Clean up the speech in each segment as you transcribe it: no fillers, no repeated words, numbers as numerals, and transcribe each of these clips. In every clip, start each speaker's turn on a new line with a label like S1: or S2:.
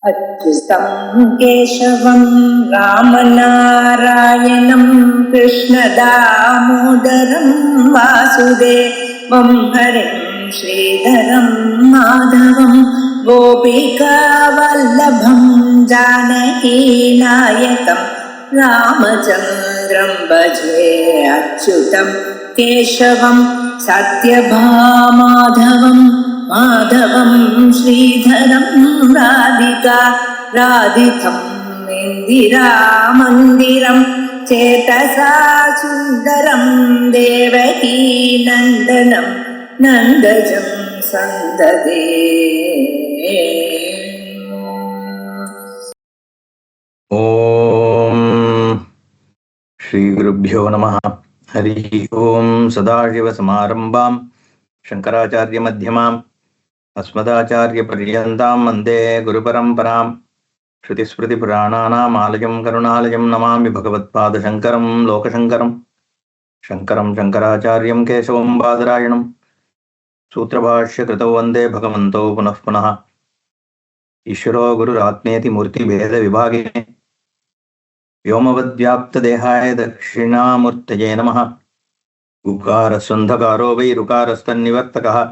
S1: अच्युतं केशवं रामनारायणं कृष्णदामोदरं वासुदेवं हरिं श्रीधरं माधवं गोपिकावल्लभं जानकीनायकं रामचन्द्रं भजे अच्युतं केशवं सत्यभामाधवं माधवं श्रीधरं राधितं इन्दिरामन्दिरं चेतसा सुन्दरं देवकी नन्दनं नन्दजं सन्ददे।
S2: ओम श्री गुरुभ्यो नमः। हरि ओम। सदाशिवसमारंभां शंकराचार्य मध्यमाम् अस्मदाचार्य पर्यन्तां वन्दे गुरुपरम्परां। श्रुतिस्मृतिपुराणानाम् आलयं करुणालयं नमामि भगवत्पादशङ्करं लोकशङ्करं। शङ्करं शङ्कराचार्यं केशवं बादरायणं सूत्रभाष्यकृतौ वन्दे भगवन्तौ पुनः पुनः। ईश्वरो गुरुरात्मेति मूर्तिभेदविभागिने व्योमवद्व्याप्तदेहाय दक्षिणामूर्तये नमः। उकारस्वन्धकारो वै ऋकारस्तन्निवर्तकः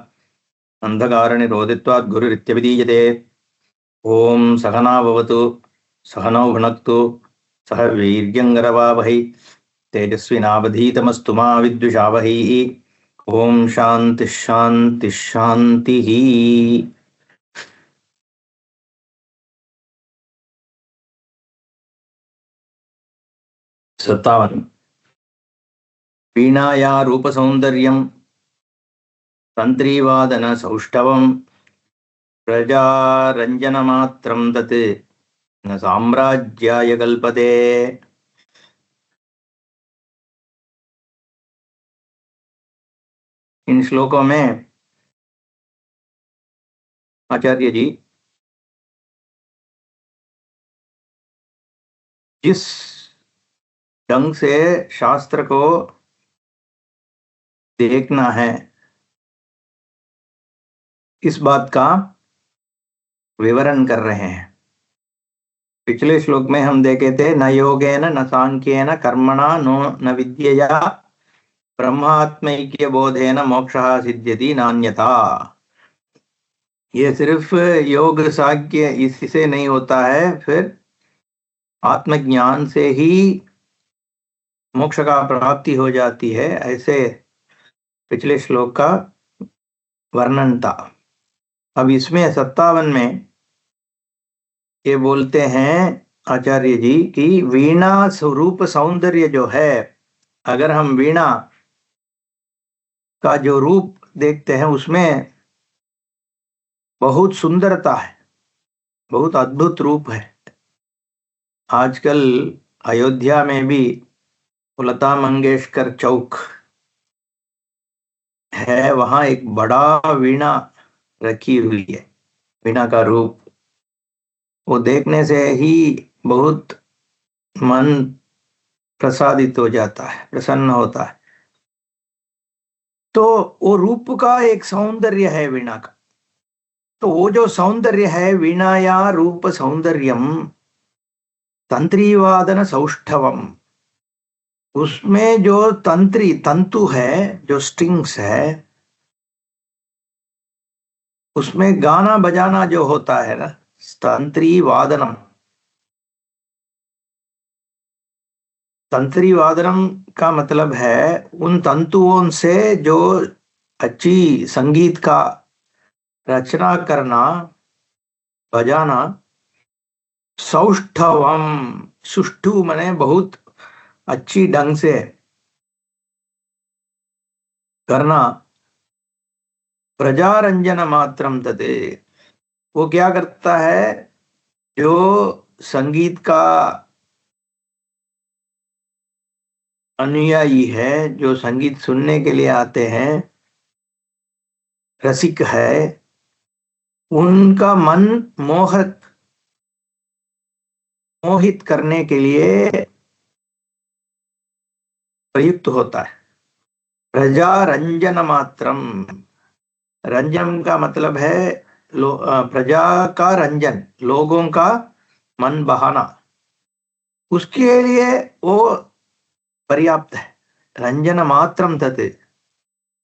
S2: अन्धकारनिरोधित्वात् गुरुरित्यभिधीयते। ओम सहना भवतु सहनौ भुनक्तु सह वीर्यङ्करवावहै तेजस्विनावधीतमस्तु मा विद्विषावहैः। ओम शांति शांति शांति। 57 वीणाया रूपसौन्दर्यं तन्त्रीवादन सौष्ठवं प्रजारञ्जनमात्रं तत् न साम्राज्याय कल्पते। इन श्लोकों में आचार्य जी जिस ढंग से शास्त्र को देखना है इस बात का विवरण कर रहे हैं। पिछले श्लोक में हम देखे थे न योगेन न सांख्येन कर्मणा नो न विद्यया ब्रह्मात्मैक्य बोधेन मोक्षः सिद्ध्यति नान्यथा। ये सिर्फ योग सांख्य इससे नहीं होता है, फिर आत्मज्ञान से ही मोक्ष का प्राप्ति हो जाती है, ऐसे पिछले श्लोक का वर्णन था। अब इसमें 57 में ये बोलते हैं आचार्य जी कि वीणा स्वरूप सौंदर्य जो है, अगर हम वीणा का जो रूप देखते हैं उसमें बहुत सुंदरता है, बहुत अद्भुत रूप है। आजकल अयोध्या में भी लता मंगेशकर चौक है, वहां एक बड़ा वीणा रखी हुई है, वीणा का रूप। वो देखने से ही बहुत मन प्रसादित हो जाता है, प्रसन्न होता है। तो वो रूप का एक सौंदर्य है वीणा का। तो वो जो सौंदर्य है वीणाया रूप सौंदर्यम तंत्रीवादन सौष्ठवम, उसमें जो तंतु है, जो स्ट्रिंग्स है, उसमें गाना बजाना जो होता है ना, तंत्री वादनम। तंत्री वादनम का मतलब है उन तंतुओं से जो अच्छी संगीत का रचना करना, बजाना। सौष्ठवम, सुष्ठु मने बहुत अच्छी ढंग से करना। प्रजारंजन मात्रम तते, वो क्या करता है, जो संगीत का अनुयायी है, जो संगीत सुनने के लिए आते हैं, रसिक है, उनका मन मोहित करने के लिए प्रयुक्त होता है। प्रजा रंजन मात्रम, रंजन का मतलब है प्रजा का रंजन, लोगों का मन बहाना, उसके लिए वो पर्याप्त है। रंजन मात्रम तत्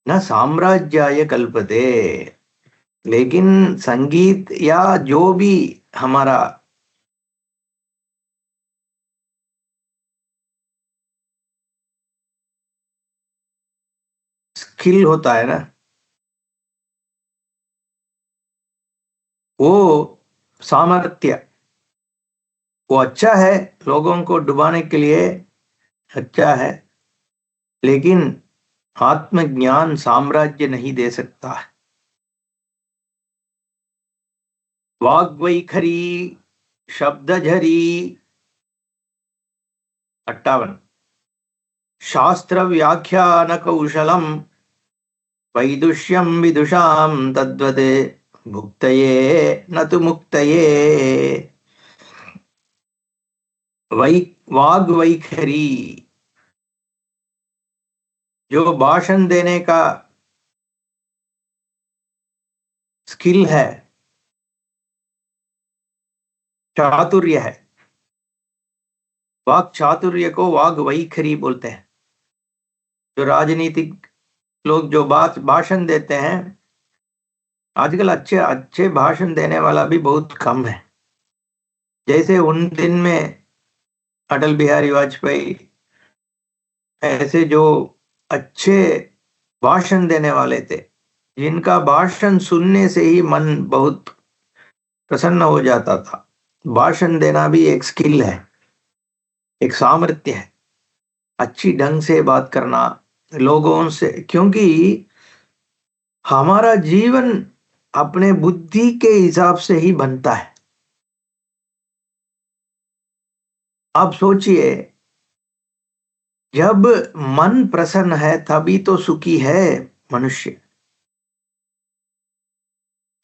S2: न साम्राज्याय कल्पते। लेकिन संगीत या जो भी हमारा स्किल होता है ना, वो सामर्थ्य, वो अच्छा है, लोगों को डुबाने के लिए अच्छा है, लेकिन आत्मज्ञान साम्राज्य नहीं दे सकता। वाग्वैखरी, शब्दझरी, 58 शास्त्र व्याख्यान कौशलम वैदुष्यम विदुषाम तद्वत् भुक्तये न तु मुक्तये। वाग्वैखरी, जो भाषण देने का स्किल है, चातुर्य है, वाक चातुर्य को वाग वैखरी बोलते हैं। जो राजनीतिक लोग जो बात भाषण देते हैं, आजकल अच्छे अच्छे भाषण देने वाला भी बहुत कम है। जैसे उन दिन में अटल बिहारी वाजपेयी, ऐसे जो अच्छे भाषण देने वाले थे, जिनका भाषण सुनने से ही मन बहुत प्रसन्न हो जाता था। भाषण देना भी एक स्किल है, एक सामर्थ्य है, अच्छी ढंग से बात करना लोगों से, क्योंकि हमारा जीवन अपने बुद्धि के हिसाब से ही बनता है। आप सोचिए, जब मन प्रसन्न है तभी तो सुखी है मनुष्य।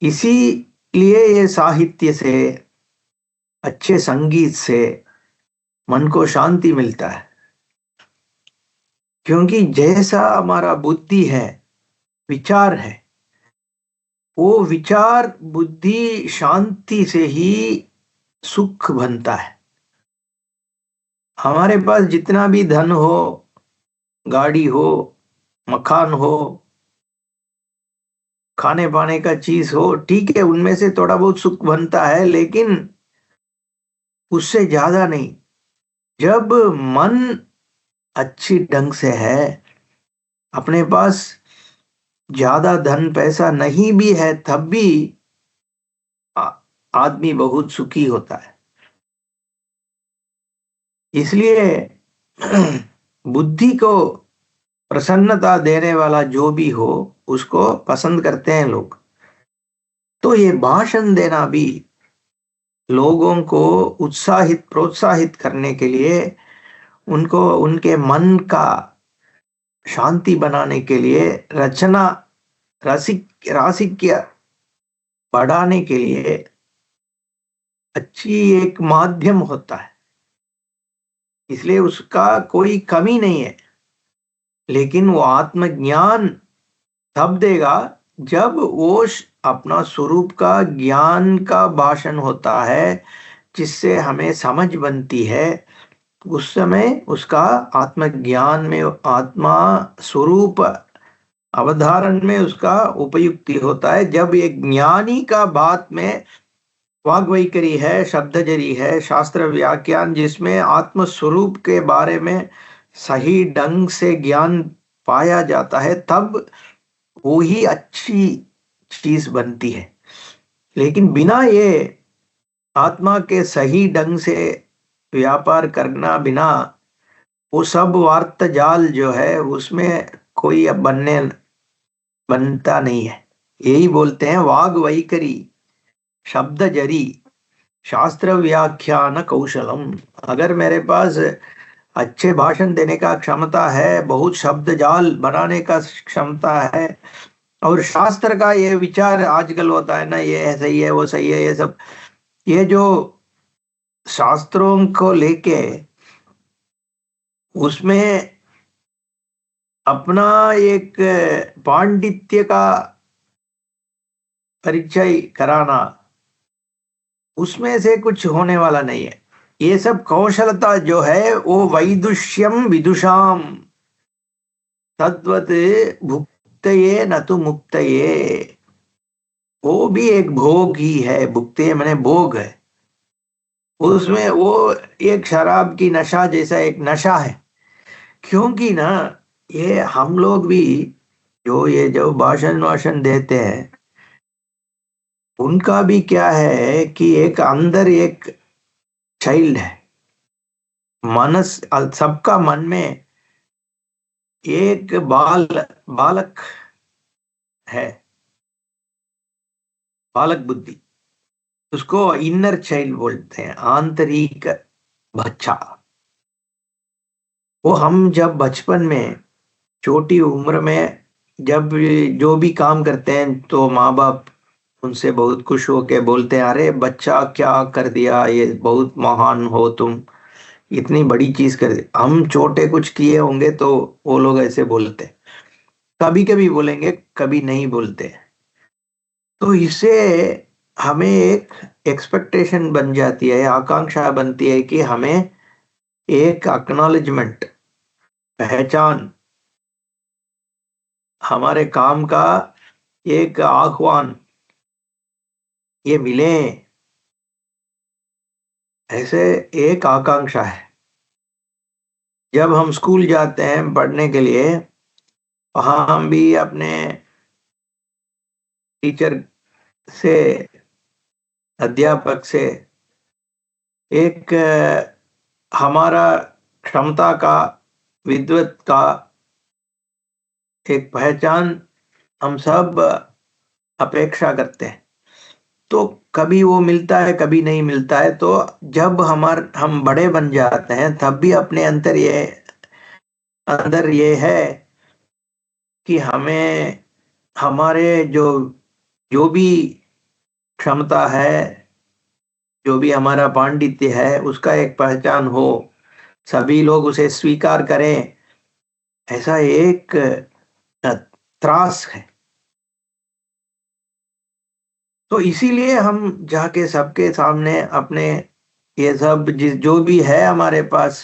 S2: इसीलिए ये साहित्य से, अच्छे संगीत से मन को शांति मिलता है, क्योंकि जैसा हमारा बुद्धि है, विचार है, वो विचार बुद्धि शांति से ही सुख बनता है। हमारे पास जितना भी धन हो, गाड़ी हो, मकान हो, खाने पाने का चीज हो, ठीक है, उनमें से थोड़ा बहुत सुख बनता है, लेकिन उससे ज्यादा नहीं। जब मन अच्छी ढंग से है, अपने पास ज्यादा धन पैसा नहीं भी है, तब भी आदमी बहुत सुखी होता है। इसलिए बुद्धि को प्रसन्नता देने वाला जो भी हो, उसको पसंद करते हैं लोग। तो ये भाषण देना भी लोगों को उत्साहित प्रोत्साहित करने के लिए, उनको उनके मन का शांति बनाने के लिए, रचना रासिक्य बढ़ाने के लिए अच्छी एक माध्यम होता है। इसलिए उसका कोई कमी नहीं है। लेकिन वो आत्मज्ञान तब देगा जब वो अपना स्वरूप का ज्ञान का भाषण होता है, जिससे हमें समझ बनती है। उस समय उसका आत्मज्ञान में, आत्मा स्वरूप अवधारण में उसका उपयुक्ति होता है। जब एक ज्ञानी का बात में वाग्वैखरी है, शब्दजरी है, शास्त्र व्याख्यान, जिसमें आत्म स्वरूप के बारे में सही ढंग से ज्ञान पाया जाता है, तब वो ही अच्छी चीज बनती है। लेकिन बिना ये आत्मा के सही ढंग से व्यापार करना, बिना वो सब वार्त जाल जो है, उसमें कोई अब बनता नहीं है। यही बोलते हैं वाग वैखरी, शब्द जरी, शास्त्र व्याख्यान कौशलम। अगर मेरे पास अच्छे भाषण देने का क्षमता है, बहुत शब्द जाल बनाने का क्षमता है, और शास्त्र का ये विचार आजकल होता है ना, ये सही है, वो सही है, ये सब, ये जो शास्त्रों को लेके उसमें अपना एक पांडित्य का परिचय कराना, उसमें से कुछ होने वाला नहीं है। ये सब कौशलता जो है वो वैदुष्यम विदुषाम तद्वत भुक्तये न तो मुक्तये, वो भी एक भोग ही है। भुक्तये माने भोग है, उसमें वो एक शराब की नशा जैसा एक नशा है। क्योंकि ना ये हम लोग भी जो भाषण वाषण देते हैं, उनका भी क्या है कि एक अंदर एक चाइल्ड है, मनस सबका मन में एक बालक है, बालक बुद्धि, उसको इनर चाइल्ड बोलते हैं, आंतरिक बच्चा। वो हम जब बचपन में छोटी उम्र में जब जो भी काम करते हैं तो माँ बाप उनसे बहुत खुश होके बोलते हैं, अरे बच्चा क्या कर दिया, ये बहुत महान हो तुम, इतनी बड़ी चीज कर दी। हम छोटे कुछ किए होंगे तो वो लोग ऐसे बोलते, कभी कभी बोलेंगे, कभी नहीं बोलते। तो इससे हमें एक एक्सपेक्टेशन बन जाती है, आकांक्षा बनती है कि हमें एक एक्नॉलेजमेंट, पहचान, हमारे काम का एक आह्वान ये मिले, ऐसे एक आकांक्षा है। जब हम स्कूल जाते हैं पढ़ने के लिए, वहां हम भी अपने टीचर से, अध्यापक से एक हमारा क्षमता का, विद्वत का एक पहचान हम सब अपेक्षा करते हैं। तो कभी वो मिलता है, कभी नहीं मिलता है। तो जब हम बड़े बन जाते हैं तब भी अपने अंदर ये है कि हमें हमारे जो जो भी क्षमता है, जो भी हमारा पांडित्य है, उसका एक पहचान हो, सभी लोग उसे स्वीकार करें, ऐसा एक त्रास है। तो इसीलिए हम जाके सबके सामने अपने ये सब जो भी है हमारे पास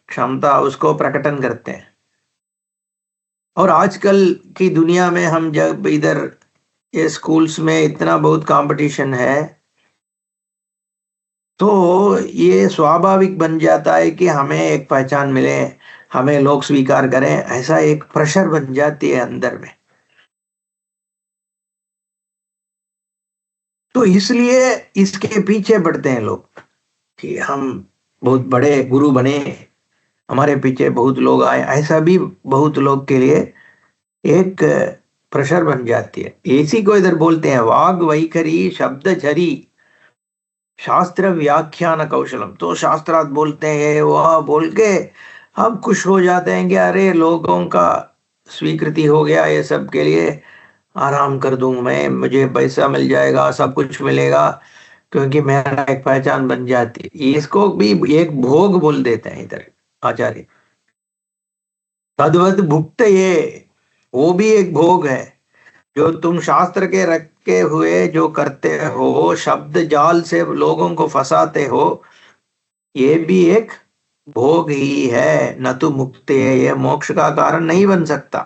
S2: क्षमता, उसको प्रकटन करते हैं। और आजकल की दुनिया में हम जब इधर ये स्कूल्स में इतना बहुत कंपटीशन है, तो ये स्वाभाविक बन जाता है कि हमें एक पहचान मिले, हमें लोग स्वीकार करें, ऐसा एक प्रेशर बन जाती है अंदर में। तो इसलिए इसके पीछे बढ़ते हैं लोग कि हम बहुत बड़े गुरु बने, हमारे पीछे बहुत लोग आए, ऐसा भी बहुत लोग के लिए एक प्रेशर बन जाती है। इसी को इधर बोलते हैं वाग वैखरी शब्द झरी शास्त्र व्याख्यान कौशलम। तो शास्त्रार्थ बोलते हैं वह बोल के हम खुश हो जाते हैं कि अरे लोगों का स्वीकृति हो गया, ये सब के लिए आराम कर दूं मैं, मुझे पैसा मिल जाएगा, सब कुछ मिलेगा, क्योंकि मेरा एक पहचान बन जाती है। इसको भी एक भोग बोल देते हैं इधर आचार्य। तद्वत भुक्त, ये वो भी एक भोग है जो तुम शास्त्र के रखे हुए जो करते हो, शब्द जाल से लोगों को फंसाते हो, ये भी एक भोग ही है, न तो मुक्ति है, ये मोक्ष का कारण नहीं बन सकता।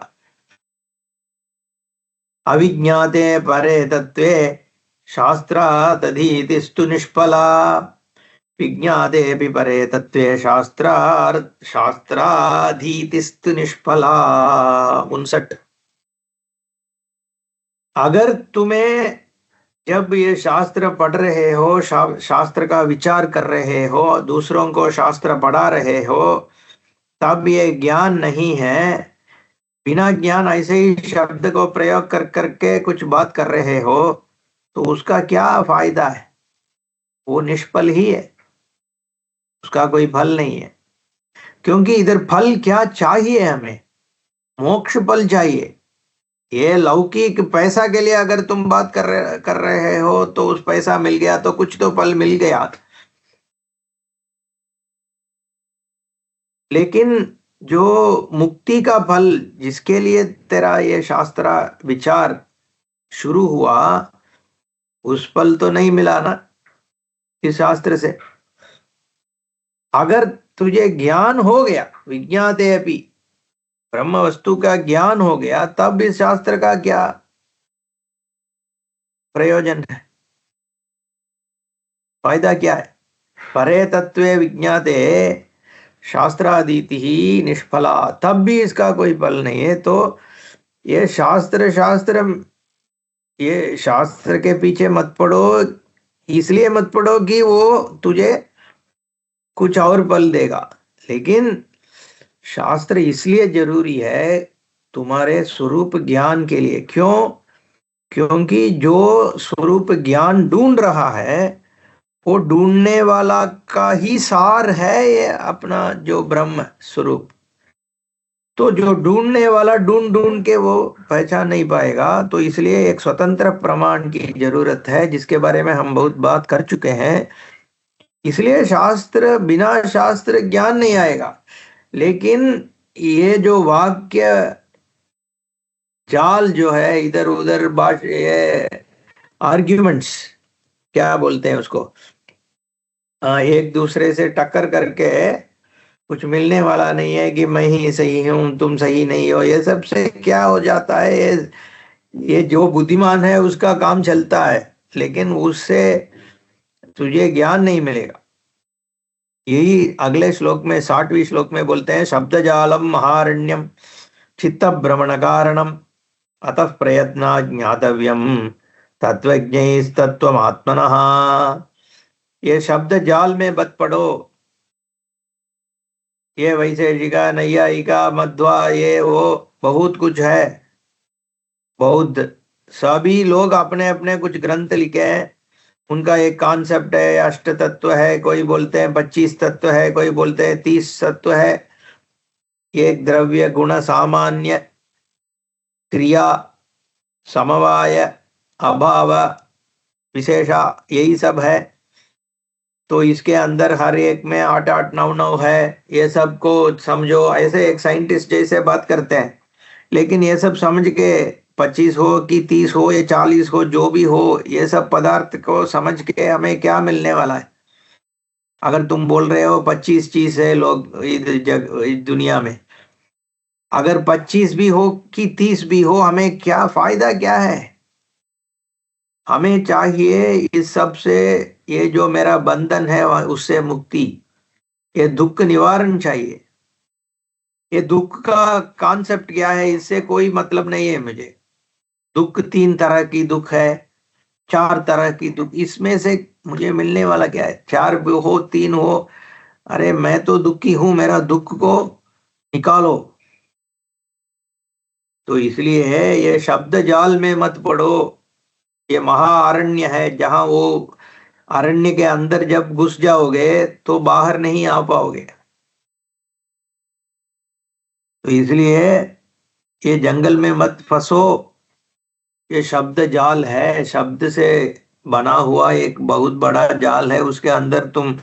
S2: अविज्ञाते परे तत्वे शास्त्रादधीतिस्तु निष्फला, विज्ञाते भी परे तत्वे शास्त्राधीतिस्तु निष्फला। 59। अगर तुम्हें जब ये शास्त्र पढ़ रहे हो, शास्त्र का विचार कर रहे हो, दूसरों को शास्त्र पढ़ा रहे हो, तब ये ज्ञान नहीं है, बिना ज्ञान ऐसे ही शब्द को प्रयोग कर करके कुछ बात कर रहे हो, तो उसका क्या फायदा है? वो निष्फल ही है, उसका कोई फल नहीं है। क्योंकि इधर फल क्या चाहिए हमें? मोक्ष फल चाहिए। ये लौकिक पैसा के लिए अगर तुम बात कर रहे हो तो उस पैसा मिल गया तो कुछ तो फल मिल गया, लेकिन जो मुक्ति का फल जिसके लिए तेरा ये शास्त्र विचार शुरू हुआ, उस फल तो नहीं मिला ना इस शास्त्र से। अगर तुझे ज्ञान हो गया, विज्ञाते अपि, ब्रह्म वस्तु का ज्ञान हो गया, तब इस शास्त्र का क्या प्रयोजन है, फायदा क्या है? परे तत्वे विज्ञाते शास्त्रादीति ही निष्फला, तब भी इसका कोई फल नहीं है। तो ये शास्त्र शास्त्र ये शास्त्र के पीछे मत पड़ो, इसलिए मत पड़ो कि वो तुझे कुछ और फल देगा, लेकिन शास्त्र इसलिए जरूरी है तुम्हारे स्वरूप ज्ञान के लिए। क्यों? क्योंकि जो स्वरूप ज्ञान ढूंढ रहा है, वो ढूंढने वाला का ही सार है ये अपना जो ब्रह्म स्वरूप। तो जो ढूंढने वाला ढूंढ ढूंढ के वो पहचान नहीं पाएगा, तो इसलिए एक स्वतंत्र प्रमाण की जरूरत है, जिसके बारे में हम बहुत बात कर चुके हैं। इसलिए शास्त्र, बिना शास्त्र ज्ञान नहीं आएगा। लेकिन ये जो वाक्य जाल जो है, इधर उधर बात, ये आर्ग्यूमेंट्स क्या बोलते हैं उसको, एक दूसरे से टक्कर करके कुछ मिलने वाला नहीं है कि मैं ही सही हूं तुम सही नहीं हो। ये सब से क्या हो जाता है, ये जो बुद्धिमान है उसका काम चलता है, लेकिन उससे तुझे ज्ञान नहीं मिलेगा। यही अगले श्लोक में 60वीं श्लोक में बोलते हैं, शब्द जालम महारण्यम चित्त भ्रमण कारणम अतः प्रयत्न ज्ञातव्यम तत्वज्ञैस्तत्वमात्मनः। ये शब्द जाल में मत पड़ो। ये वैशेषिका, नैयायिका, मध्वा, ये वो बहुत कुछ है। बौद्ध, सभी लोग अपने अपने कुछ ग्रंथ लिखे हैं, उनका एक कॉन्सेप्ट है, अष्ट तत्व है, कोई बोलते हैं 25 तत्व है, कोई बोलते हैं 30 तत्व है। एक द्रव्य गुण सामान्य क्रिया समवाय अभाव विशेषा, यही सब है। तो इसके अंदर हर एक में 8 8 9 9 है, ये सब को समझो। ऐसे एक साइंटिस्ट जैसे बात करते हैं, लेकिन ये सब समझ के 25 हो कि 30 हो या 40 हो, जो भी हो, ये सब पदार्थ को समझ के हमें क्या मिलने वाला है? अगर तुम बोल रहे हो 25 चीज है लोग इस दुनिया में, अगर 25 भी हो कि 30 भी हो, हमें क्या फायदा, क्या है? हमें चाहिए इस सब से, ये जो मेरा बंधन है उससे मुक्ति, ये दुख निवारण चाहिए। ये दुख का कॉन्सेप्ट क्या है, इससे कोई मतलब नहीं है मुझे। दुख 3 तरह की दुख है, 4 तरह की दुख, इसमें से मुझे मिलने वाला क्या है? 4 भी हो 3 हो, अरे मैं तो दुखी हूं, मेरा दुख को निकालो। तो इसलिए है ये शब्द जाल में मत पड़ो। ये महाअरण्य है, जहां वो अरण्य के अंदर जब घुस जाओगे तो बाहर नहीं आ पाओगे। तो इसलिए ये जंगल में मत फंसो। ये शब्द जाल है, शब्द से बना हुआ एक बहुत बड़ा जाल है, उसके अंदर तुम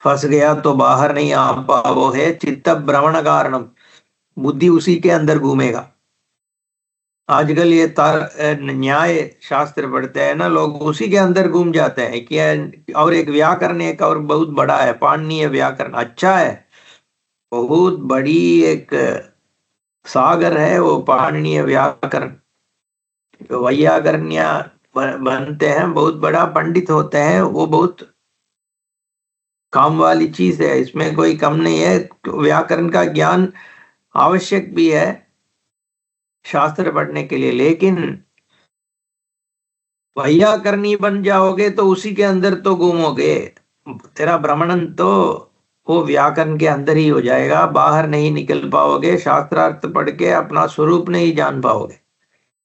S2: फंस गया तो बाहर नहीं आ पाओ। है चित्त भ्रमण कारणम, बुद्धि उसी के अंदर घूमेगा। आजकल ये न्याय शास्त्र पढ़ते हैं ना लोग, उसी के अंदर घूम जाते हैं कि और एक व्याकरण, एक और बहुत बड़ा है पाणिनीय व्याकरण, अच्छा है, बहुत बड़ी एक सागर है वो पाणिनीय व्याकरण। वैयाकरण्य बनते हैं, बहुत बड़ा पंडित होते हैं, वो बहुत काम वाली चीज है, इसमें कोई कम नहीं है। व्याकरण का ज्ञान आवश्यक भी है शास्त्र पढ़ने के लिए, लेकिन वैयाकरणी बन जाओगे तो उसी के अंदर तो घूमोगे, तेरा भ्रमण तो वो व्याकरण के अंदर ही हो जाएगा, बाहर नहीं निकल पाओगे, शास्त्रार्थ पढ़ के अपना स्वरूप नहीं जान पाओगे।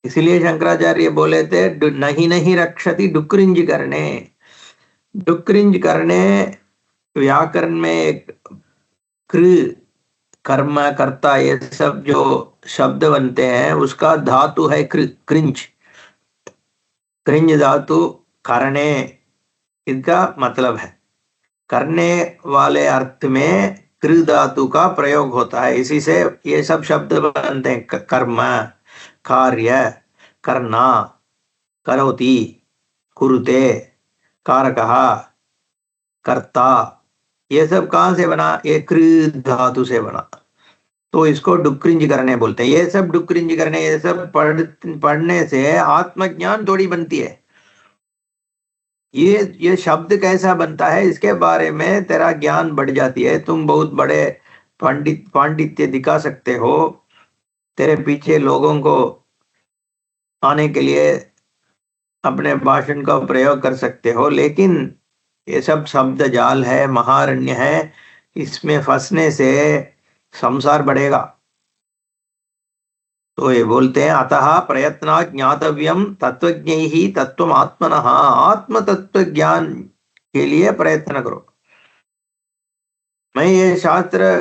S2: इसलिए शंकराचार्य बोले थे, नहीं नहीं रक्षति डुक्रिंज करने। डुक्रिंज करने व्याकरण में एक कृ, कर्म, कर्ता, ये सब जो शब्द बनते हैं उसका धातु है क्रिंज। क्रिंज धातु करने, इनका मतलब है करने वाले अर्थ में कृ धातु का प्रयोग होता है, इसी से ये सब शब्द बनते हैं। कर्म, कार्य, करना, करोति, कुरुते, कारकः, कर्ता, ये सब कहाँ से बना? ये कृ धातु से बना। तो इसको डुक्रिंज करने बोलते हैं। ये सब डुक्रिंज करने, ये सब पढ़ने से आत्मज्ञान थोड़ी बनती है। ये शब्द कैसा बनता है इसके बारे में तेरा ज्ञान बढ़ जाती है। तुम बहुत बड़े पांडित्य दिखा सकते हो, तेरे पीछे लोगों को आने के लिए अपने भाषण का प्रयोग कर सकते हो, लेकिन ये सब शब्द जाल है, महारण्य है, इसमें फंसने से संसार बढ़ेगा। तो ये बोलते हैं अतः प्रयत्न ज्ञातव्यम तत्वज्ञैः तत्वम आत्मनः, आत्म तत्व ज्ञान के लिए प्रयत्न करो। मैं ये शास्त्र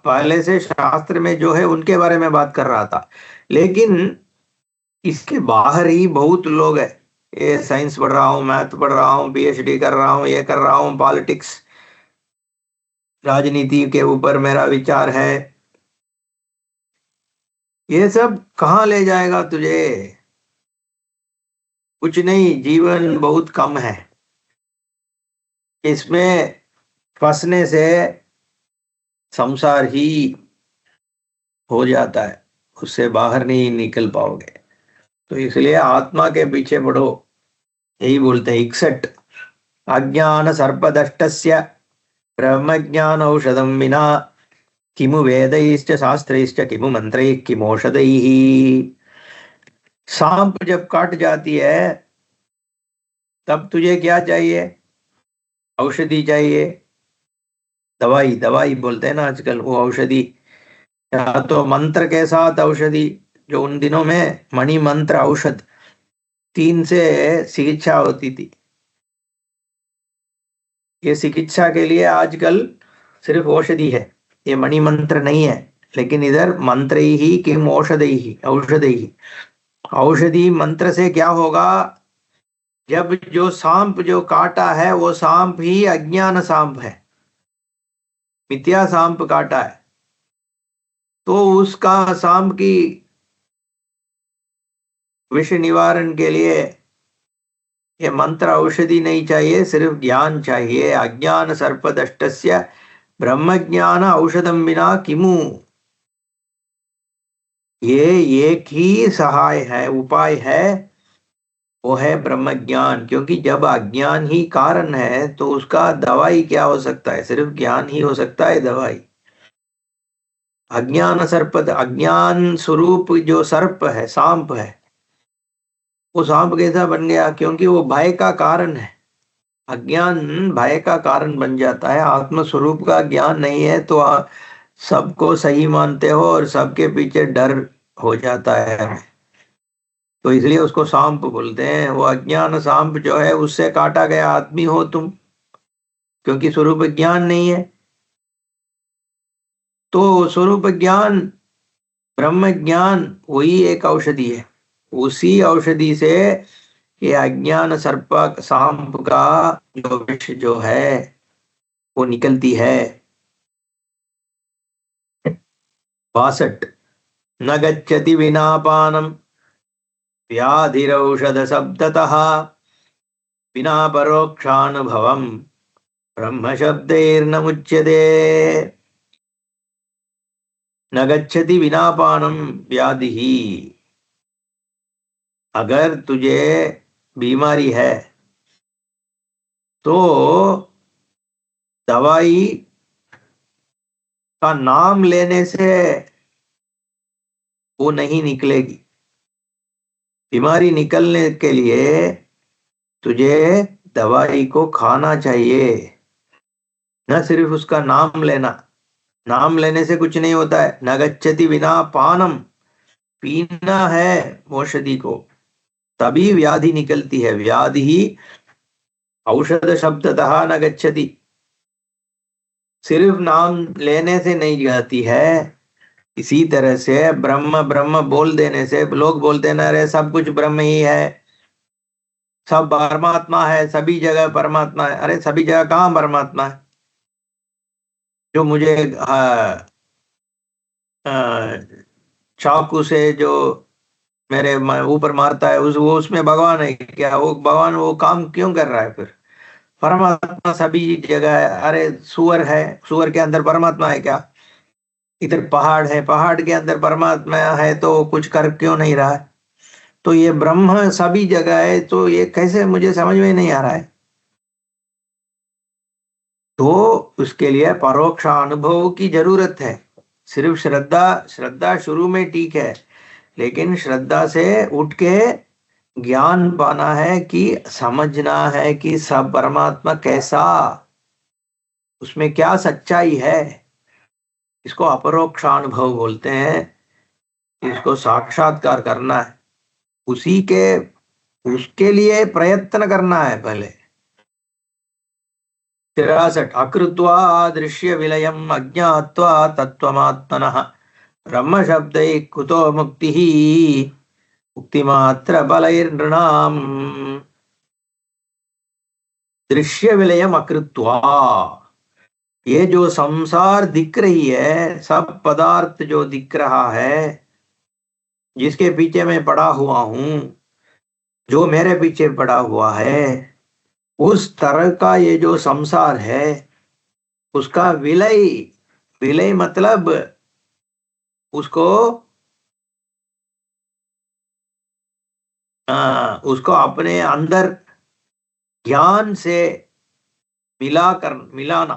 S2: पहले से शास्त्र में जो है उनके बारे में बात कर रहा था, लेकिन इसके बाहर ही बहुत लोग है। ये साइंस पढ़ रहा हूँ, मैथ पढ़ रहा हूँ, पीएचडी कर रहा हूँ, ये कर रहा हूँ, पॉलिटिक्स, राजनीति के ऊपर मेरा विचार है। ये सब कहाँ ले जाएगा तुझे? कुछ नहीं, जीवन बहुत कम है। इसमें फंसने से संसार ही हो जाता है, उससे बाहर नहीं निकल पाओगे। तो इसलिए आत्मा के पीछे बढ़ो, यही बोलते हैं। 61 अज्ञान सर्पदष्टस्य ब्रह्मज्ञान औषधम विना किमु वेदैश्च शास्त्रैश्च किमु मंत्रैः किमौषधैः। सांप जब काट जाती है तब तुझे क्या चाहिए? औषधि चाहिए, दवाई। दवाई बोलते हैं ना आजकल, वो औषधि, या तो मंत्र के साथ औषधि, जो उन दिनों में मणि मंत्र औषध 3 से चिकित्सा होती थी। ये चिकित्सा के लिए आजकल सिर्फ औषधि है, ये मणि मंत्र नहीं है। लेकिन इधर मंत्र ही किम औषधि, औषधि। औषधि मंत्र से क्या होगा? जब जो सांप जो काटा है वो सांप ही अज्ञान सांप है, मिथ्या सांप काटा है, तो उसका सांप की विष निवारण के लिए ये मंत्र औषधि नहीं चाहिए, सिर्फ ज्ञान चाहिए। अज्ञान सर्पदष्टस्य ब्रह्म ज्ञान औषधम बिना किमु। ये एक ही सहाय है, उपाय है, वो है ब्रह्म ज्ञान। क्योंकि जब अज्ञान ही कारण है तो उसका दवाई क्या हो सकता है? सिर्फ ज्ञान ही हो सकता है दवाई। अज्ञान सर्प, अज्ञान स्वरूप जो सर्प है, सांप है, वो सांप कैसा बन गया? क्योंकि वो भय का कारण है। अज्ञान भय का कारण बन जाता है। आत्म स्वरूप का ज्ञान नहीं है तो सबको सही मानते हो और सबके पीछे डर हो जाता है, तो इसलिए उसको सांप बोलते हैं। वो अज्ञान सांप जो है, उससे काटा गया आदमी हो तुम, क्योंकि स्वरूप ज्ञान नहीं है। तो स्वरूप ज्ञान, ब्रह्म ज्ञान, वही एक औषधि है। उसी औषधि से ये अज्ञान सर्प सांप का जो विष जो है वो निकलती है। 62 न गच्छति विना पानम व्याधिरौषध शब्दतः विना परोक्षानुभवम ब्रह्म शब्दैर्न मुच्यते। न गच्छति विना पानम व्याधि। अगर तुझे बीमारी है तो दवाई का नाम लेने से वो नहीं निकलेगी। बीमारी निकलने के लिए तुझे दवाई को खाना चाहिए, न सिर्फ उसका नाम लेना। नाम लेने से कुछ नहीं होता है। न गच्छति विना पानम, पीना है औषधि को, तभी व्याधि निकलती है। व्याधि ही औषध शब्दतः न गच्छति, सिर्फ नाम लेने से नहीं जाती है। इसी तरह से ब्रह्म ब्रह्म बोल देने से लोग बोलते हैं ना, अरे सब कुछ ब्रह्म ही है, सब परमात्मा है, सभी जगह परमात्मा है। अरे सभी जगह कहाँ परमात्मा है? जो मुझे चाकू से जो मेरे ऊपर मारता है, उस वो उसमें भगवान है क्या? वो भगवान वो काम क्यों कर रहा है फिर? परमात्मा सभी जगह है। अरे सुअर है, सुअर के अंदर परमात्मा है क्या? इधर पहाड़ है, पहाड़ के अंदर परमात्मा है, तो कुछ कर क्यों नहीं रहा है? तो ये ब्रह्म सभी जगह है, तो ये कैसे, मुझे समझ में नहीं आ रहा है। तो उसके लिए परोक्ष अनुभव की जरूरत है। सिर्फ श्रद्धा, श्रद्धा शुरू में ठीक है, लेकिन श्रद्धा से उठ के ज्ञान पाना है, कि समझना है कि सब परमात्मा कैसा, उसमें क्या सच्चाई है। इसको अपरोक्ष अनुभव बोलते हैं। इसको साक्षात्कार करना है, उसी के, उसके लिए प्रयत्न करना है पहले। 63 अकृत्वा दृश्य विलयम अज्ञात्वा तत्वमात्मनः ब्रह्म शब्द कुतो मुक्ति, मुक्ति मात्र बलैर्नृणाम। दृश्य विलयम अकृत्वा, ये जो संसार दिख रही है, सब पदार्थ जो दिख रहा है, जिसके पीछे मैं पड़ा हुआ हूं, जो मेरे पीछे पड़ा हुआ है, उस तरह का ये जो संसार है, उसका विलय, विलय मतलब उसको उसको अपने अंदर ज्ञान से मिलाकर, मिलाना।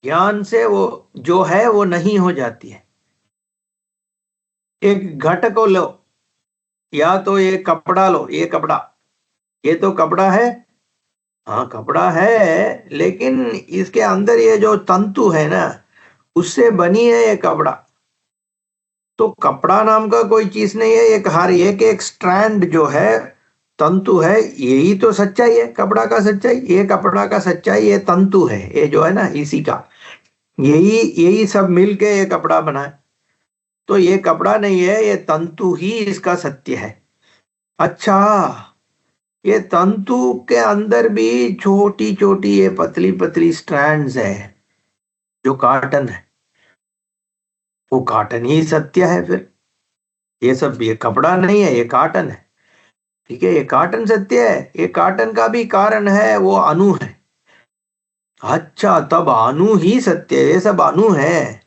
S2: ज्ञान से वो जो है वो नहीं हो जाती है। एक घट को लो, या तो ये कपड़ा लो, ये कपड़ा, ये तो कपड़ा है, हाँ कपड़ा है, लेकिन इसके अंदर ये जो तंतु है ना, उससे बनी है ये कपड़ा। तो कपड़ा नाम का कोई चीज नहीं है, एक हर एक एक स्ट्रैंड जो है, तंतु है, यही तो सच्चाई है कपड़ा का। सच्चाई, ये कपड़ा का सच्चाई ये तंतु है, ये जो है ना इसी का, यही यही सब मिलके ये कपड़ा बना है। तो ये कपड़ा नहीं है, ये तंतु ही इसका सत्य है। अच्छा, ये तंतु के अंदर भी छोटी छोटी ये पतली पतली स्ट्रैंड्स है, जो काटन है, वो काटन ही सत्य है फिर। ये सब, ये कपड़ा नहीं है, ये काटन है। ठीक है, ये काटन सत्य है, ये काटन का भी कारण है, वो अणु है। अच्छा, तब अणु ही सत्य है, ये सब अणु है।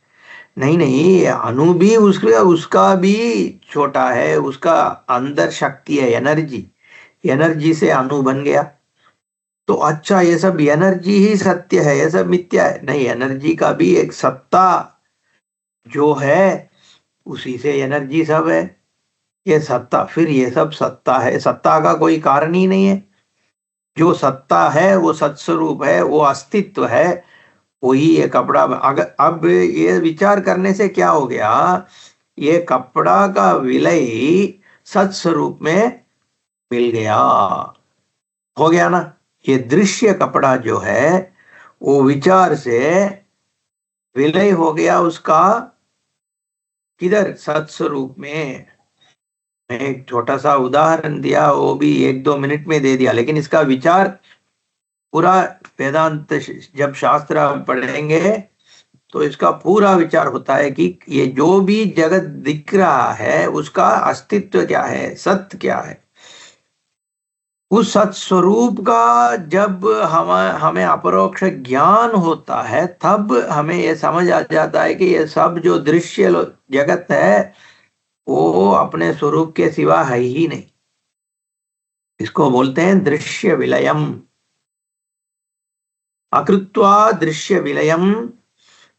S2: नहीं नहीं, ये अणु भी उसका उसका भी छोटा है, उसका अंदर शक्ति है, एनर्जी, एनर्जी से अणु बन गया। तो अच्छा, ये सब एनर्जी ही सत्य है, ये सब मिथ्या है? नहीं, एनर्जी का भी एक सत्ता जो है, उसी से एनर्जी सब है। ये सत्ता, फिर ये सब सत्ता है, सत्ता का कोई कारण ही नहीं है। जो सत्ता है वो सत्स्वरूप है, वो अस्तित्व है, वही ये कपड़ा। अगर अब ये विचार करने से क्या हो गया, ये कपड़ा का विलय सत्स्वरूप में मिल गया, हो गया ना। ये दृश्य कपड़ा जो है, वो विचार से विलय हो गया उसका, किधर? सत्स्वरूप में। मैं एक छोटा सा उदाहरण दिया, वो भी 1-2 मिनट में दे दिया, लेकिन इसका विचार पूरा वेदांत जब शास्त्र हम पढ़ेंगे, तो इसका पूरा विचार होता है कि ये जो भी जगत दिख रहा है, उसका अस्तित्व क्या है, सत्य क्या है। उस सत्स्वरूप का जब हमें अपरोक्ष ज्ञान होता है, तब हमें ये समझ आ जाता है कि ये सब जो दृश्य जगत है, वो अपने स्वरूप के सिवा है ही नहीं। इसको बोलते हैं दृश्य विलयम। अकृत्वा दृश्य विलयम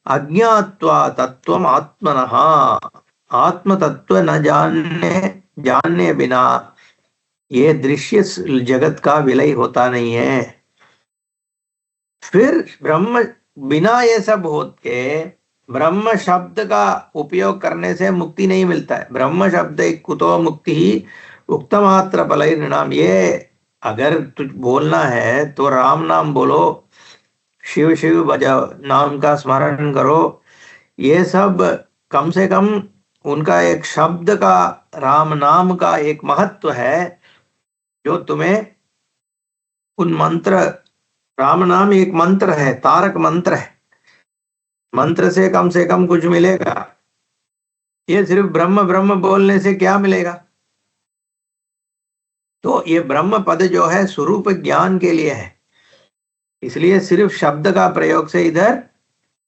S2: अज्ञात्वा तत्वम आत्मनः, आत्म तत्व न जानने जानने बिना ये दृश्य जगत का विलय होता नहीं है। फिर ब्रह्म, बिना ये सब होते ब्रह्म शब्द का उपयोग करने से मुक्ति नहीं मिलता है। ब्रह्म शब्द एक कुतो मुक्ति ही उक्तमात्र बलैर्नृणाम। ये अगर तुझ बोलना है तो राम नाम बोलो, शिव शिव बजाओ, नाम का स्मरण करो। ये सब कम से कम उनका एक शब्द का, राम नाम का एक महत्व है, जो तुम्हें उन मंत्र, राम नाम एक मंत्र है, तारक मंत्र है। मंत्र से कम कुछ मिलेगा? ये सिर्फ ब्रह्म ब्रह्म बोलने से क्या मिलेगा? तो ये ब्रह्म पद जो है स्वरूप ज्ञान के लिए है, इसलिए सिर्फ शब्द का प्रयोग से इधर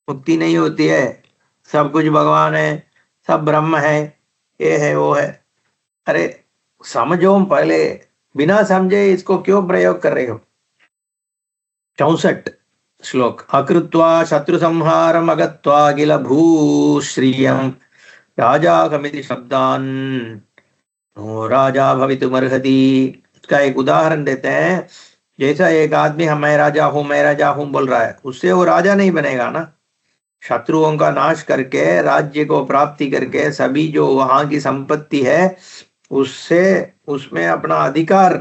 S2: मुक्ति नहीं होती है। सब कुछ भगवान है, सब ब्रह्म है, ये है वो है। अरे समझो पहले, बिना समझे इसको क्यों प्रयोग कर रहे हो? 64 श्लोक। अकृत्वा शत्रु संहारम अगत्वा किल भूश्रियम राजागमिति शब्दान नो राजा भवितुमर्हति। इसका एक उदाहरण देते हैं। जैसा एक आदमी हम मैं राजा हूं बोल रहा है, उससे वो राजा नहीं बनेगा ना। शत्रुओं का नाश करके राज्य को प्राप्ति करके सभी जो वहां की संपत्ति है उससे उसमें अपना अधिकार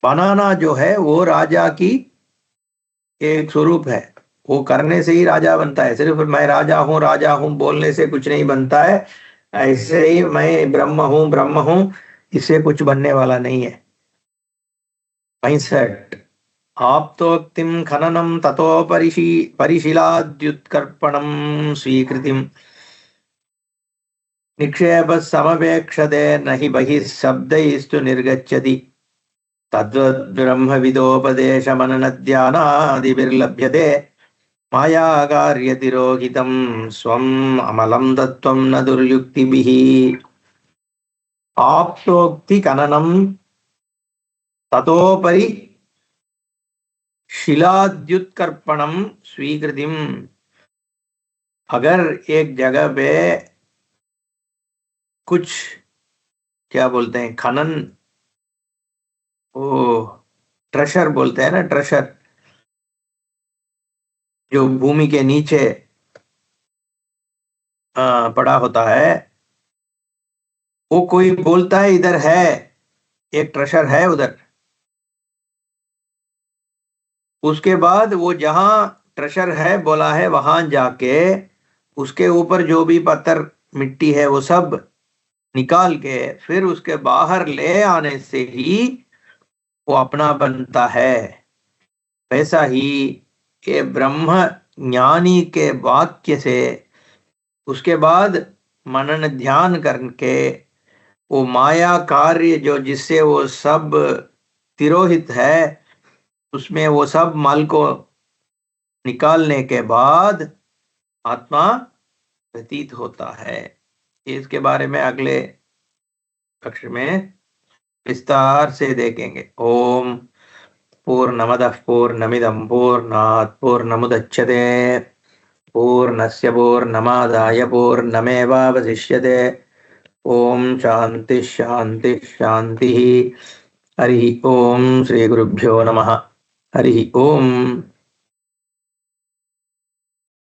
S2: बनाना जो है वो राजा की एक स्वरूप है। वो करने से ही राजा बनता है। सिर्फ मैं राजा हूं बोलने से कुछ नहीं बनता है। ऐसे ही मैं ब्रह्म हूं, इससे कुछ बनने वाला नहीं है। 65 आप्तोक्तिम खननम ततो परिशीलाद्युत्कर्पणम स्वीकृतिम निक्षेप समवेक्षते नहि बहिः शब्दैस्तु निर्गच्छति तद्वद्ब्रह्मविदोपदेशमननध्यानादिभिर्लभ्यते मायाकार्यतिरोहितं स्वम् अमलं तत्त्वं न दुर्युक्तिभिः। आप्तोक्ति खननम ततोपरि शिलाद्युत्कर्पणम स्वीकृतिम। अगर एक जगह पे कुछ क्या बोलते हैं, खनन, ओ ट्रेशर बोलते हैं ना, ट्रेशर जो भूमि के नीचे पड़ा होता है, वो कोई बोलता है इधर है एक ट्रेशर है उधर, उसके बाद वो जहां ट्रेशर है बोला है वहां जाके उसके ऊपर जो भी पत्थर मिट्टी है वो सब निकाल के फिर उसके बाहर ले आने से ही वो अपना बनता है। वैसा ही ये ब्रह्म ज्ञानी के वाक्य से उसके बाद मनन ध्यान करके वो माया कार्य जो जिससे वो सब तिरोहित है उसमें वो सब मल को निकालने के बाद आत्मा प्रतीत होता है। इसके बारे में अगले कक्षा में विस्तार से देखेंगे। ओम पूर्णमदः पूर्णमिदं पूर्णात् पूर्णमुदच्यते पूर्णस्य पूर्णमादाय पूर्णमेवावशिष्यते। ओम शांति शांति शांति। हरि ओम। श्री गुरुभ्यो नमः। हरि ओम।